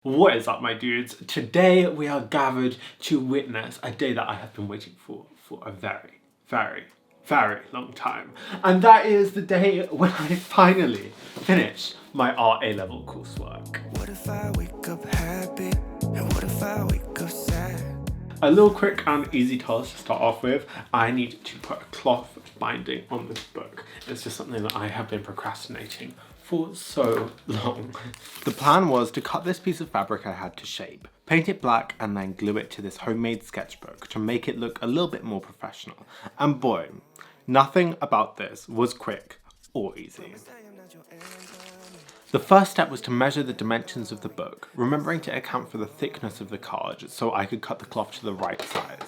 What is up, my dudes? Today we are gathered to witness a day that I have been waiting for a very, very, very long time. And that is the day when I finally finish my art A-level coursework. What if I wake up happy? And what if I wake up sad? A little quick and easy task to start off with. I need to put a cloth binding on this book. It's just something that I have been procrastinating for so long. The plan was to cut this piece of fabric I had to shape, paint it black, and then glue it to this homemade sketchbook to make it look a little bit more professional. And boy, nothing about this was quick or easy. The first step was to measure the dimensions of the book, remembering to account for the thickness of the card so I could cut the cloth to the right size.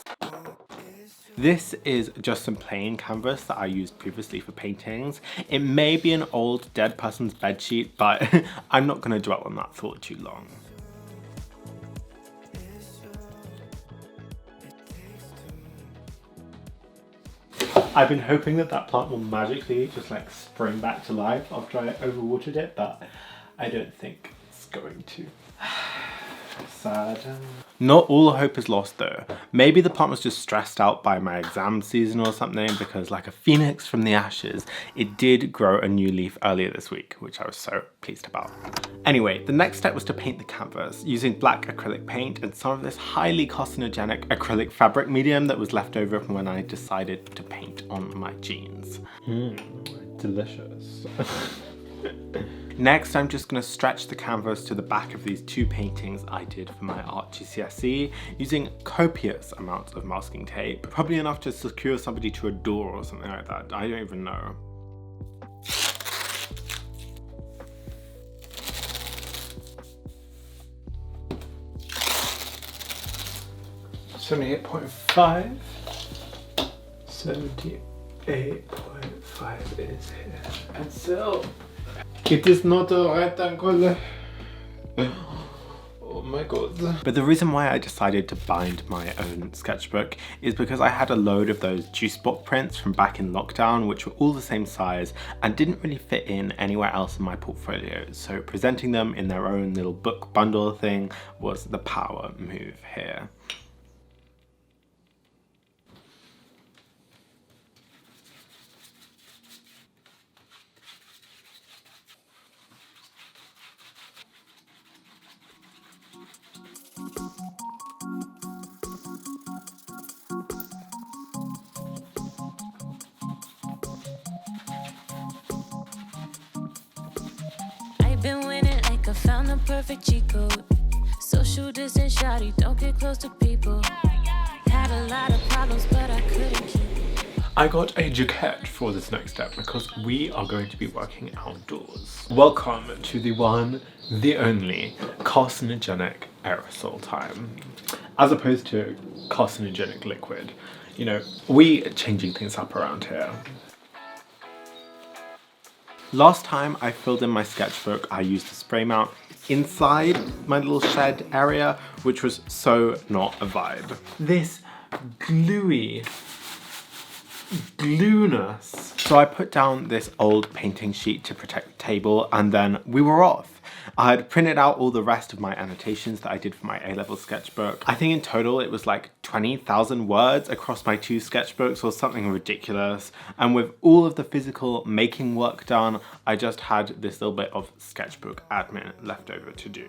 This is just some plain canvas that I used previously for paintings. It may be an old dead person's bedsheet, but I'm not going to dwell on that thought too long. I've been hoping that that plant will magically just like spring back to life after I overwatered it, but I don't think it's going to. Sad. Not all hope is lost though. Maybe the plant was just stressed out by my exam season or something, because like a phoenix from the ashes, it did grow a new leaf earlier this week, which I was so pleased about. Anyway, the next step was to paint the canvas using black acrylic paint and some of this highly carcinogenic acrylic fabric medium that was left over from when I decided to paint on my jeans. Delicious. Next, I'm just going to stretch the canvas to the back of these two paintings I did for my art GCSE using copious amounts of masking tape. Probably enough to secure somebody to a door or something like that. I don't even know. 78.5. 78.5 is here. And so it is not a rectangle. Oh my god. But the reason why I decided to bind my own sketchbook is because I had a load of those juice box prints from back in lockdown, which were all the same size and didn't really fit in anywhere else in my portfolio. So presenting them in their own little book bundle thing was the power move here. Been winning like I found the perfect cheat code. Social distance, shawty, don't get close to people. Had a lot of problems, but I couldn't keep it. I got a jacket for this next step because we are going to be working outdoors. Welcome to the one, the only carcinogenic aerosol time. As opposed to carcinogenic liquid. You know, we are changing things up around here. Last time I filled in my sketchbook, I used a spray mount inside my little shed area, which was so not a vibe. This gluiness. So I put down this old painting sheet to protect the table, and then we were off. I had printed out all the rest of my annotations that I did for my A-level sketchbook. I think in total it was like 20,000 words across my two sketchbooks or something ridiculous. And with all of the physical making work done, I just had this little bit of sketchbook admin left over to do.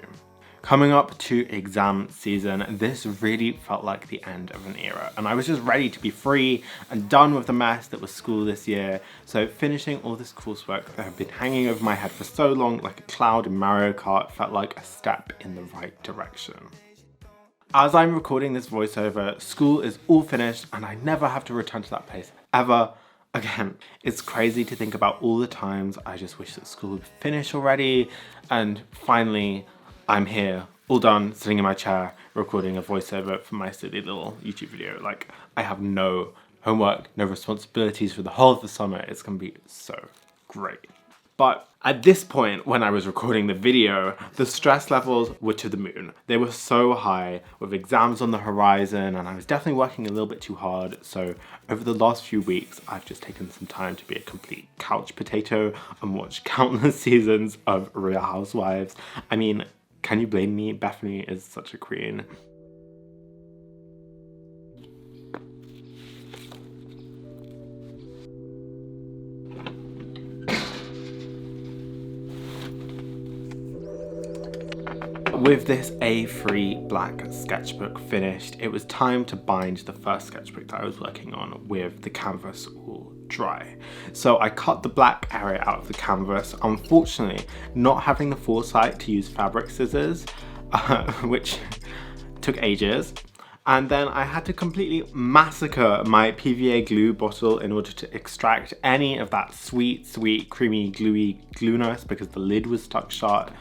Coming up to exam season, this really felt like the end of an era, and I was just ready to be free and done with the mess that was school this year. So finishing all this coursework that had been hanging over my head for so long like a cloud in Mario Kart felt like a step in the right direction. As I'm recording this voiceover, school is all finished and I never have to return to that place ever again. It's crazy to think about all the times I just wish that school would finish already, and finally I'm here, all done, sitting in my chair, recording a voiceover for my silly little YouTube video. Like, I have no homework, no responsibilities for the whole of the summer. It's gonna be so great. But at this point, when I was recording the video, the stress levels were to the moon. They were so high, with exams on the horizon, and I was definitely working a little bit too hard. So over the last few weeks, I've just taken some time to be a complete couch potato and watch countless seasons of Real Housewives. I mean, Can you blame me? Bethany is such a queen. With this A3 black sketchbook finished, it was time to bind the first sketchbook that I was working on with the canvas all dry. So I cut the black area out of the canvas, unfortunately not having the foresight to use fabric scissors, which took ages. And then I had to completely massacre my PVA glue bottle in order to extract any of that sweet, creamy, gluey glueness because the lid was stuck shut.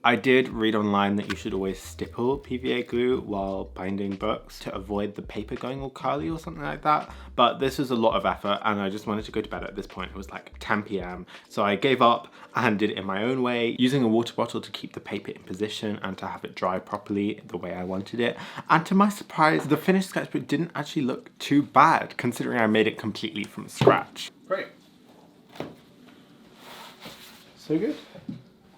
I did read online that you should always stipple PVA glue while binding books to avoid the paper going all curly or something like that. But this was a lot of effort and I just wanted to go to bed at this point. It was like 10 p.m. So I gave up and did it in my own way, using a water bottle to keep the paper in position and to have it dry properly the way I wanted it. And to my surprise, the finished sketchbook didn't actually look too bad considering I made it completely from scratch. Great. So good.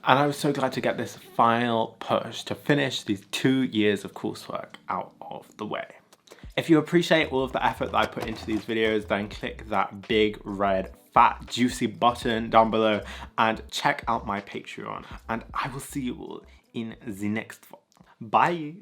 And I was so glad to get this final push to finish these 2 years of coursework out of the way. If you appreciate all of the effort that I put into these videos, then click that big red fat juicy button down below and check out my Patreon. And I will see you all in the next one. Bye!